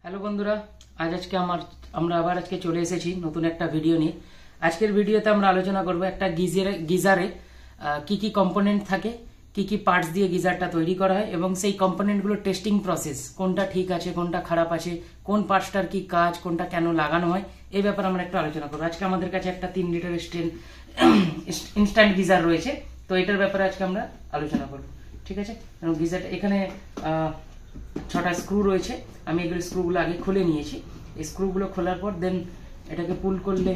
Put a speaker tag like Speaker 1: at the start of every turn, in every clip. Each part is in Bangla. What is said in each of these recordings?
Speaker 1: হ্যালো বন্ধুরা, আমরা আবার আজকে চলে এসেছি নতুন একটা ভিডিও নিয়ে। আজকের ভিডিওতে আমরা আলোচনা করব একটা গিজারে কি কি কম্পোনেন্ট থাকে, কি কি পার্টস দিয়ে গিজারটা তৈরি করা হয় এবং সেই কম্পোনেন্টগুলোর টেস্টিং প্রসেস, কোনটা ঠিক আছে কোনটা খারাপ আছে, কোন পার্টসটার কি কাজ, কোনটা কেন লাগানো হয়, এই ব্যাপারে আমরা একটু আলোচনা করবো। আজকে আমাদের কাছে একটা 3 লিটারের ইনস্ট্যান্ট গিজার রয়েছে, তো এটার ব্যাপারে আজকে আমরা আলোচনা করবো। ঠিক আছে, গিজারটা এখানে 6টা স্ক্রু রয়েছে। আমি এগুলো স্ক্রুগুলো আগে খুলে নিয়েছি। এই স্ক্রুগুলো খোলার পর দেন এটাকে পুল করলে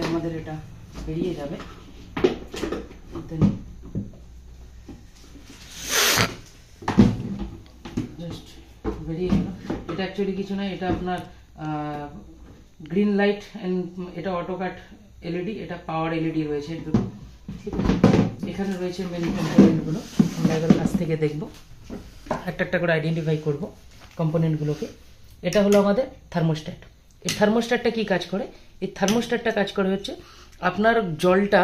Speaker 1: আমাদের এটা বেরিয়ে যাবে। বেরিয়ে গেল। এটা অ্যাকচুয়ালি কিছু না, এটা আপনার গ্রিন লাইট অ্যান্ড এটা অটোকাট এলইডি, এটা পাওয়ার এলইডি রয়েছে দুটো। ঠিক আছে, এখানে রয়েছে মেন কম্পোনেন্টগুলো। আমরা এবার কাছ থেকে দেখব, একটা একটা করে আইডেন্টিফাই করব কম্পোনেন্টগুলোকে। এটা হলো আমাদের থার্মোস্ট্যাট। এই থার্মোস্ট্যাটটা কি কাজ করে? এই থার্মোস্ট্যাটটা কাজ করে হচ্ছে আপনার জলটা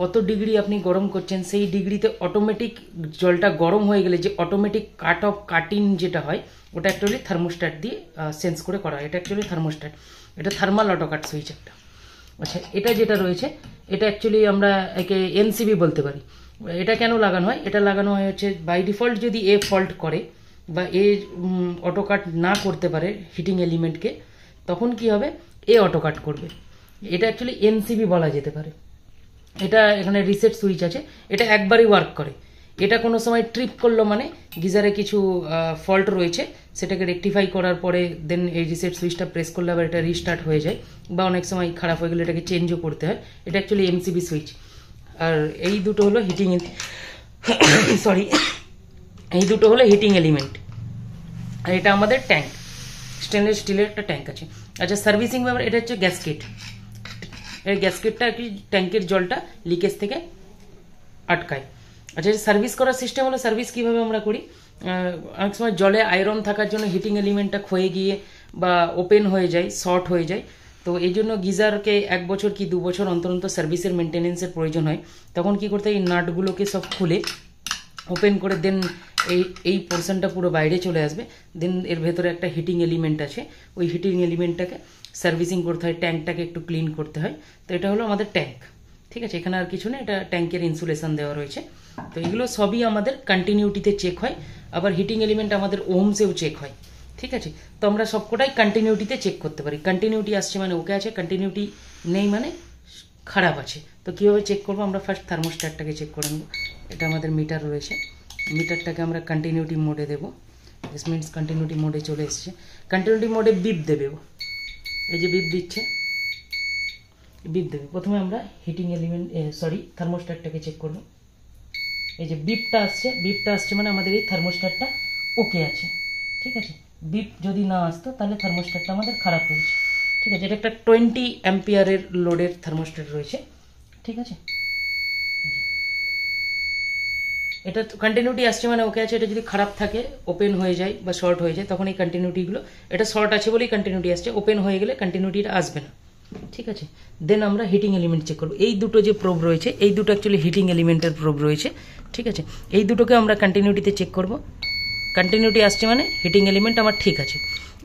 Speaker 1: কত ডিগ্রি আপনি গরম করছেন, সেই ডিগ্রিতে অটোমেটিক জলটা গরম হয়ে গেলে যে অটোমেটিক কাটিং যেটা হয়, ওটা অ্যাকচুয়ালি থার্মোস্ট্যাট দিয়ে সেন্স করে করা হয়। এটা অ্যাকচুয়ালি থার্মোস্ট্যাট, এটা থার্মাল অটোকাট সুইচ একটা। আচ্ছা, এটা যেটা রয়েছে এটা অ্যাকচুয়ালি আমরা একে এনসিবি বলতে পারি। এটা কেন লাগানো হয়? এটা লাগানো হয় হচ্ছে বাই ডিফল্ট যদি এ ফল্ট করে বা এ অটোকাট না করতে পারে হিটিং এলিমেন্টকে, তখন কি হবে, এ অটোকাট করবে। এটা অ্যাকচুয়ালি এনসিবি বলা যেতে পারে। এটা এখানে রিসেট সুইচ আছে, এটা একবারই ওয়ার্ক করে। এটা কোনো সময় ট্রিপ করলো মানে গিজারে কিছু ফল্ট রয়েছে, সেটাকে রেকটিফাই করার পরে দেন এই রিসেট সুইচটা প্রেস করলে আবার এটা রিস্টার্ট হয়ে যায়, বা অনেক সময় খারাপ হয়ে গেলে এটাকে চেঞ্জও করতে হয়। এটা অ্যাকচুয়ালি এমসিবি সুইচ। আর এই দুটো হলো হিটিং এলিমেন্ট। আর এটা আমাদের ট্যাঙ্ক, স্টেনলেস স্টিলের একটা ট্যাঙ্ক আছে। আচ্ছা, সার্ভিসিং ব্যাপার, এটা হচ্ছে গ্যাসকেট। এই গ্যাসকেটটা কি ট্যাঙ্কের জলটা লিকেজ থেকে আটকায়। আচ্ছা, সার্ভিস করার সিস্টেম হলো, সার্ভিস কিভাবে আমরা করি, অনেক সময় জলে আয়রন থাকার জন্য হিটিং এলিমেন্টটা ক্ষয়ে গিয়ে বা ওপেন হয়ে যায়, শর্ট হয়ে যায়। তো এই জন্য গিজারকে 1 বছর কি 2 বছর অন্তর অন্তর সার্ভিসের মেনটেনেন্সের প্রয়োজন হয়। তখন কি করতে হয়, এই নাটগুলোকে সব খুলে ওপেন করে দেন এই পোর্শনটা পুরো বাইরে চলে আসবে। দেন এর ভেতরে একটা হিটিং এলিমেন্ট আছে, ওই হিটিং এলিমেন্টটাকে সার্ভিসিং করতে হয়, ট্যাঙ্কটাকে একটু ক্লিন করতে হয়। তো এটা হলো আমাদের ট্যাঙ্ক। ঠিক আছে, এখানে আর কিছু না, এটা ট্যাঙ্কের ইনসুলেশন দেওয়া রয়েছে। তো এগুলো সবই আমাদের কন্টিনিউটিতে চেক হয়। আবার হিটিং এলিমেন্ট আমাদের ওহমসেও চেক হয়। ঠিক আছে, তো আমরা সবকটাই কন্টিনিউটিতে চেক করতে পারি। কন্টিনিউটি আসছে মানে ওকে আছে, কন্টিনিউটি নেই মানে খারাপ আছে। তো কীভাবে চেক করবো, আমরা ফার্স্ট থার্মোস্ট্যাটটাকে চেক করে নেব। এটা আমাদের মিটার রয়েছে, মিটারটাকে আমরা কন্টিনিউটি মোডে দেবো। দিস মিনস কন্টিনিউটি মোডে চলে এসছে। কন্টিনিউটি মোডে বিপ দেবে, এই যে বিপ দিচ্ছে, বিপ দেবে। প্রথমে আমরা হিটিং এলিমেন্ট থার্মোস্ট্যাটটাকে চেক করব। এই যে বিপটা আসছে মানে আমাদের এই থার্মোস্ট্যাটটা ওকে আছে। ঠিক আছে, বিপ যদি না আসতো তাহলে থার্মোস্ট্যাটটা আমাদের খারাপ রয়েছে। ঠিক আছে, এটা একটা 20 অ্যাম্পিয়ারের লোডের থার্মোস্ট্যাট রয়েছে। ঠিক আছে, এটা কন্টিনিউটি আসছে মানে ওকে আছে। এটা যদি খারাপ থাকে, ওপেন হয়ে যায় বা শর্ট হয়ে যায়, তখন এই কন্টিনিউটিগুলো, এটা শর্ট আছে বলেই কন্টিনিউটি আসছে, ওপেন হয়ে গেলে কন্টিনিউটিটা আসবে না। ঠিক আছে, দেন আমরা হিটিং এলিমেন্ট চেক করবো। এই দুটো যে প্রোব রয়েছে, এই দুটো অ্যাকচুয়ালি হিটিং এলিমেন্টের প্রোব রয়েছে। ঠিক আছে, এই দুটোকে আমরা কন্টিনিউটিতে চেক করব। কন্টিনিউটি আসছে মানে হিটিং এলিমেন্ট আমার ঠিক আছে।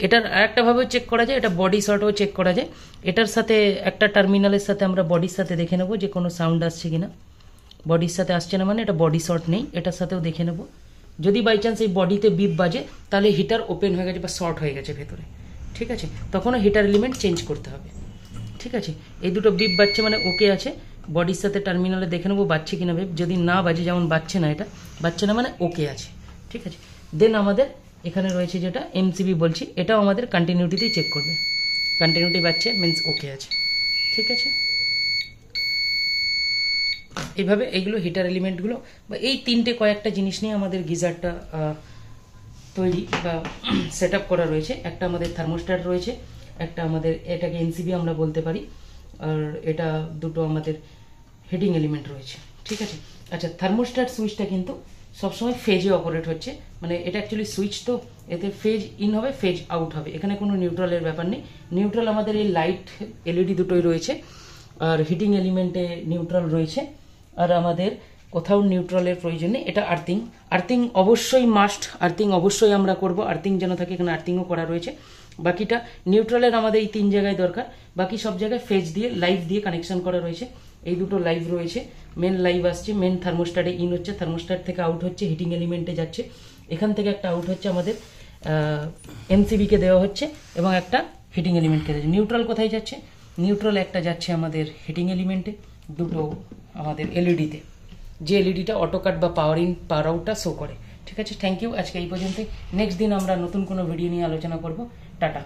Speaker 1: এটার আরেকটাভাবেও চেক করা যায়, এটা বডি শর্টও চেক করা যায়। এটার সাথে একটা টার্মিনালের সাথে আমরা বডির সাথে দেখে নেবো যে কোনো সাউন্ড আসছে কিনা। বডির সাথে আসছে না মানে এটা বডি শর্ট নেই, এটার সাথেও দেখে নেব। যদি বাই চান্স এই বডিতে বিপ বাজে, তাহলে হিটার ওপেন হয়ে গেছে বা শর্ট হয়ে গেছে ভেতরে। ঠিক আছে, তখনও হিটার এলিমেন্ট চেঞ্জ করতে হবে। ঠিক আছে, এই দুটো বিপ বাজছে মানে ওকে আছে। বডির সাথে টার্মিনালে দেখে নেবো বাজছে কিনা বিপ। যদি না বাজে, যেমন বাজছে না, এটা বাজছে না মানে ওকে আছে। ঠিক আছে, দেন আমাদের এখানে রয়েছে যেটা এমসিবি বলছি, এটাও আমাদের কন্টিনিউটিতেই চেক করবে। কন্টিনিউটি বাজছে মিনস ওকে আছে। ঠিক আছে, এইভাবে এইগুলো হিটার এলিমেন্টগুলো বা এই কয়েকটা জিনিস নিয়ে আমাদের গিজারটা তৈরি বা সেট আপ করা রয়েছে। একটা আমাদের থার্মোস্ট্যাট রয়েছে, একটা আমাদের এটাকে এনসিবি আমরা বলতে পারি, আর এটা দুটো আমাদের হিটিং এলিমেন্ট রয়েছে। ঠিক আছে, আচ্ছা, থার্মোস্ট্যাট সুইচটা কিন্তু সবসময় ফেজে অপারেট হচ্ছে, মানে এটা অ্যাকচুয়ালি সুইচ, তো এতে ফেজ ইন হবে ফেজ আউট হবে, এখানে কোনো নিউট্রালের ব্যাপার নেই। নিউট্রাল আমাদের এই লাইট এলইডি দুটোই রয়েছে, আর হিটিং এলিমেন্টে নিউট্রাল রয়েছে। আর আমাদের কোথাও নিউট্রালের প্রয়োজন নেই। এটা আর্থিং, আর্থিং অবশ্যই মাস্ট, আর্থিং অবশ্যই আমরা করব, আর্থিং যেন থাকে, এখানে আর্থিংও করা রয়েছে। বাকিটা নিউট্রালের আমাদের এই 3 জায়গায় দরকার, বাকি সব জায়গায় ফেজ দিয়ে লাইভ দিয়ে কানেকশন করা রয়েছে। এই দুটো লাইভ রয়েছে, মেন লাইভ আসছে, মেন থার্মোস্ট্যাটে ইন হচ্ছে, থার্মোস্ট্যাট থেকে আউট হচ্ছে, হিটিং এলিমেন্টে যাচ্ছে, এখান থেকে একটা আউট হচ্ছে আমাদের এমসিবিকে দেওয়া হচ্ছে এবং একটা হিটিং এলিমেন্টকে যাচ্ছে। নিউট্রাল কোথায় যাচ্ছে? নিউট্রাল একটা যাচ্ছে আমাদের হিটিং এলিমেন্টে, দুটো আমাদের এলইডিতে, যে এলইডিটা অটোকাট বা পাওয়ার ইন পাওয়ার আউটটা শো করে। ঠিক আছে, থ্যাংক ইউ। আজকে এই পর্যন্তই, নেক্সট দিন আমরা নতুন কোনো ভিডিও নিয়ে আলোচনা করব। টাটা।